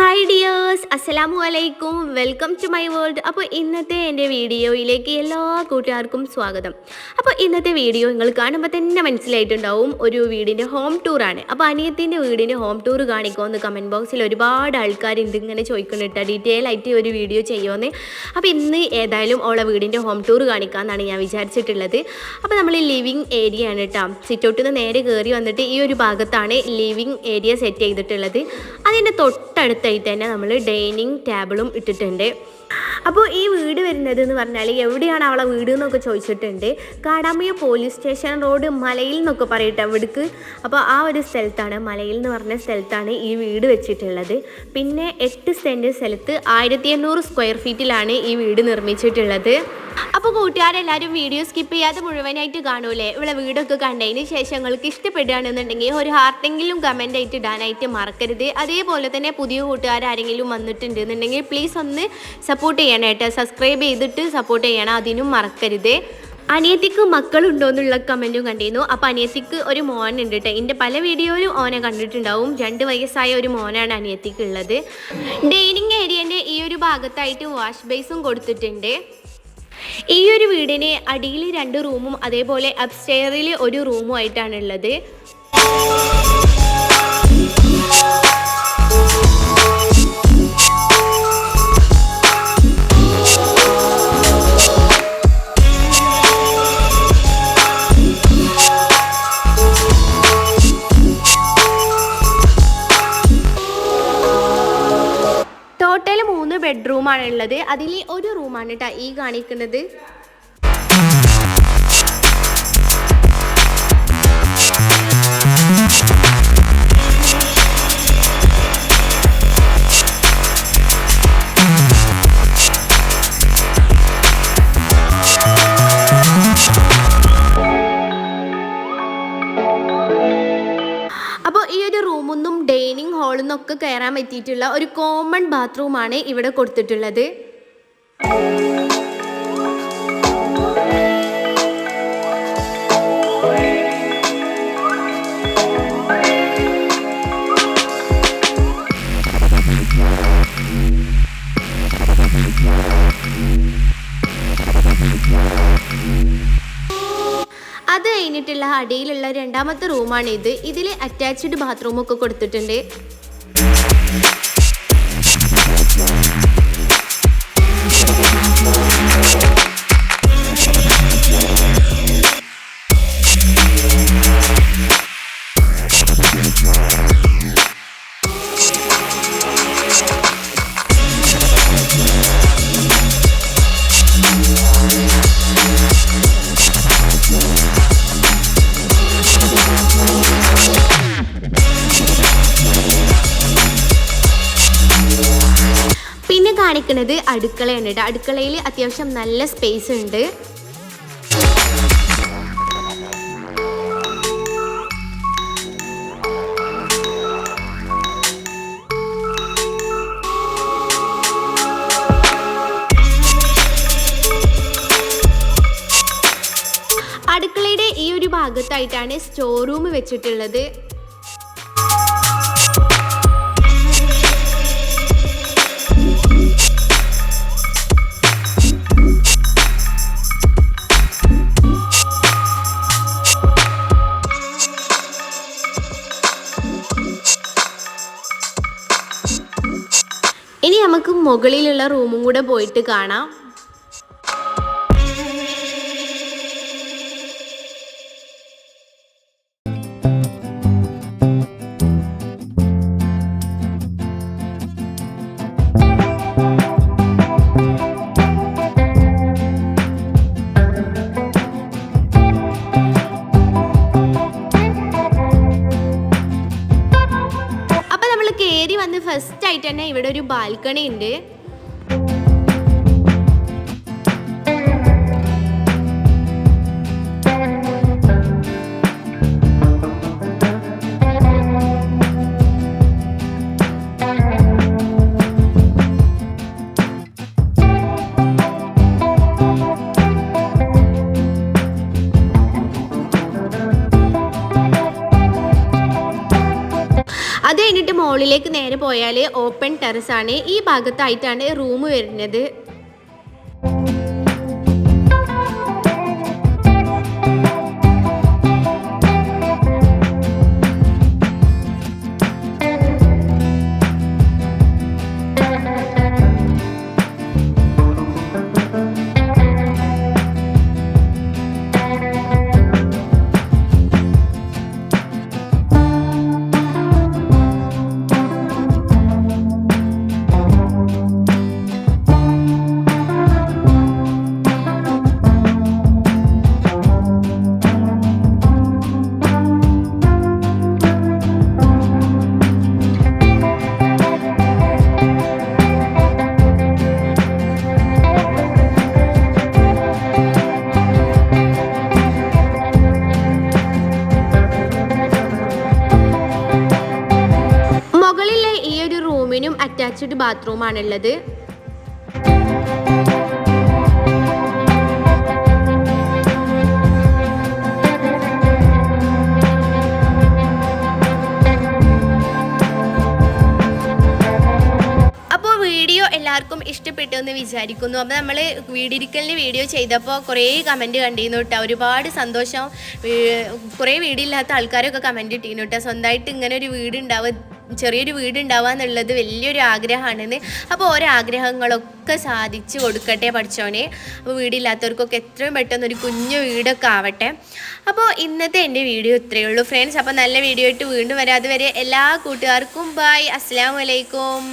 Hi dears, അസ്സലാമു അലൈക്കും. Welcome to my world. അപ്പോൾ ഇന്നത്തെ എൻ്റെ വീഡിയോയിലേക്ക് എല്ലാ കൂട്ടുകാർക്കും സ്വാഗതം. അപ്പോൾ ഇന്നത്തെ വീഡിയോ നിങ്ങൾ കാണുമ്പോൾ തന്നെ മനസ്സിലായിട്ടുണ്ടാവും, ഒരു വീടിൻ്റെ ഹോം ടൂറാണ്. അപ്പോൾ അനിയത്തിൻ്റെ വീടിൻ്റെ ഹോം ടൂർ കാണിക്കുമെന്ന് കമൻറ്റ് ബോക്സിൽ ഒരുപാട് ആൾക്കാരുണ്ട് ഇങ്ങനെ ചോദിക്കുന്നുണ്ട്, ഡീറ്റെയിൽ ആയിട്ട് ഒരു വീഡിയോ ചെയ്യുമെന്ന്. അപ്പോൾ ഇന്ന് ഏതായാലും ഓളെ വീടിൻ്റെ ഹോം ടൂർ കാണിക്കാമെന്നാണ് ഞാൻ വിചാരിച്ചിട്ടുള്ളത്. അപ്പോൾ നമ്മൾ ലിവിങ് ഏരിയ ആണ് കേട്ടോ. സിറ്റൗട്ടിൽ നിന്ന് നേരെ കയറി വന്നിട്ട് ഈ ഒരു ഭാഗത്താണ് ലിവിങ് ഏരിയ സെറ്റ് ചെയ്തിട്ടുള്ളത്. അതിൻ്റെ തൊട്ടടുത്തായിട്ട് തന്നെ നമ്മൾ ഡൈനിങ് ടേബിളും ഇട്ടിട്ടുണ്ട്. അപ്പോൾ ഈ വീട് വരുന്നത് എന്ന് പറഞ്ഞാൽ എവിടെയാണ് അവളെ വീട് എന്നൊക്കെ ചോദിച്ചിട്ടുണ്ട്. കാടാമ്പുഴ പോലീസ് സ്റ്റേഷൻ റോഡ് മലയിൽ എന്നൊക്കെ പറയട്ടെ അവിടേക്ക്. അപ്പോൾ ആ ഒരു സ്ഥലത്താണ്, മലയിൽ എന്ന് പറഞ്ഞ സ്ഥലത്താണ് ഈ വീട് വെച്ചിട്ടുള്ളത്. പിന്നെ 8 സെൻറ്റ് സ്ഥലത്ത് 1800 സ്ക്വയർ ഫീറ്റിലാണ് ഈ വീട് നിർമ്മിച്ചിട്ടുള്ളത്. അപ്പോൾ കൂട്ടുകാരെല്ലാവരും വീഡിയോ സ്കിപ്പ് ചെയ്യാതെ മുഴുവനായിട്ട് കാണൂലേ. ഇവിടെ വീടൊക്കെ കണ്ടതിന് ശേഷം നിങ്ങൾക്ക് ഇഷ്ടപ്പെടുകയാണെന്നുണ്ടെങ്കിൽ ഒരു ഹാർട്ടെങ്കിലും കമൻ്റ് ആയിട്ട് ഇടാനായിട്ട് മറക്കരുത്. അതേപോലെ തന്നെ പുതിയ കൂട്ടുകാരെങ്കിലും വന്നിട്ടുണ്ട് എന്നുണ്ടെങ്കിൽ പ്ലീസ് ഒന്ന് സപ്പോർട്ട് ചെയ്യണം കേട്ടോ. സബ്സ്ക്രൈബ് ചെയ്തിട്ട് സപ്പോർട്ട് ചെയ്യണം, അതിനും മറക്കരുത്. അനിയത്തിക്ക് മക്കളുണ്ടോ എന്നുള്ള കമൻറ്റും കണ്ടിരുന്നു. അപ്പോൾ അനിയത്തിക്ക് ഒരു മോനുണ്ട് കേട്ടോ. എൻ്റെ പല വീഡിയോയിലും ഓനെ കണ്ടിട്ടുണ്ടാവും. 2 വയസ്സായ ഒരു മോനാണ് അനിയത്തിക്ക് ഉള്ളത്. ഡൈനിങ് ഏരിയൻ്റെ ഈ ഒരു ഭാഗത്തായിട്ട് വാഷ് ബേസും കൊടുത്തിട്ടുണ്ട്. ഈ ഒരു വീടിന് അടിയിൽ 2 റൂമും അതേപോലെ അപ്സ്റ്റെയറിൽ ഒരു റൂമും ആയിട്ടാണുള്ളത്. ടോട്ടൽ 3 ബെഡ്റൂമാണ് ഉള്ളത്. അതിൽ ഒരു റൂമാണ് കേട്ടോ ഈ കാണിക്കുന്നത്. അപ്പോൾ ഈ ഒരു റൂമൊന്നും ഡൈനിങ് ഹാളിൽ നിന്നൊക്കെ കയറാൻ പറ്റിയിട്ടുള്ള ഒരു കോമൺ ബാത്റൂമാണ് ഇവിടെ കൊടുത്തിട്ടുള്ളത്. അത് കഴിഞ്ഞിട്ടുള്ള അടിയിലുള്ള 2ാമത്തെ റൂമാണ് ഇത്. ഇതിൽ അറ്റാച്ച്ഡ് ബാത്റൂമൊക്കെ കൊടുത്തിട്ടുണ്ട്. പിന്നെ കാണിക്കുന്നത് അടുക്കളയാണ് കേട്ടോ. അടുക്കളയിൽ അത്യാവശ്യം നല്ല സ്പേസ് ഉണ്ട്. അടുക്കളയുടെ ഈ ഒരു ഭാഗത്തായിട്ടാണ് സ്റ്റോർ റൂം വെച്ചിട്ടുള്ളത്. ഇനി നമുക്ക് മുകളിലുള്ള റൂമും കൂടെ പോയിട്ട് കാണാം. കയറി വന്ന് ഫസ്റ്റ് ആയിട്ട് തന്നെ ഇവിടെ ഒരു ബാൽക്കണി ഉണ്ട്. അത് കഴിഞ്ഞിട്ട് മോളിൽ മുകളിലേക്ക് നേരെ പോയാൽ ഓപ്പൺ ടെറസാണ്. ഈ ഭാഗത്തായിട്ടാണ് റൂം വരുന്നത്. അറ്റാച്ച്ഡ് ബാത്റൂമാണുള്ളത്. അപ്പോൾ വീഡിയോ എല്ലാവർക്കും ഇഷ്ടപ്പെട്ടു എന്ന് വിചാരിക്കുന്നു. അപ്പോൾ നമ്മൾ വീടിരിക്കലിന് വീഡിയോ ചെയ്തപ്പോൾ കുറേ കമൻറ്റ് കണ്ടിരുന്നു കേട്ടോ. ഒരുപാട് സന്തോഷം. കുറേ വീടില്ലാത്ത ആൾക്കാരൊക്കെ കമൻറ്റ് ഇട്ടിരുന്നു കേട്ടോ. സ്വന്തമായിട്ട് ഇങ്ങനെ ഒരു ചെറിയൊരു വീടുണ്ടാവുക എന്നുള്ളത് വലിയൊരു ആഗ്രഹമാണെന്ന്. അപ്പോൾ ഓരോ ആഗ്രഹങ്ങളൊക്കെ സാധിച്ചു കൊടുക്കട്ടെ പഠിച്ചോനെ. അപ്പോൾ വീടില്ലാത്തവർക്കൊക്കെ എത്രയും പെട്ടെന്ന് ഒരു കുഞ്ഞു വീടൊക്കെ ആവട്ടെ. അപ്പോൾ ഇന്നത്തെ എൻ്റെ വീഡിയോ ഇത്രയേ ഉള്ളൂ ഫ്രണ്ട്സ്. അപ്പോൾ നല്ല വീഡിയോ ആയിട്ട് വീണ്ടും വരാം. അതുവരെ എല്ലാ കൂട്ടുകാർക്കും ബൈ. അസ്സലാമു അലൈക്കും.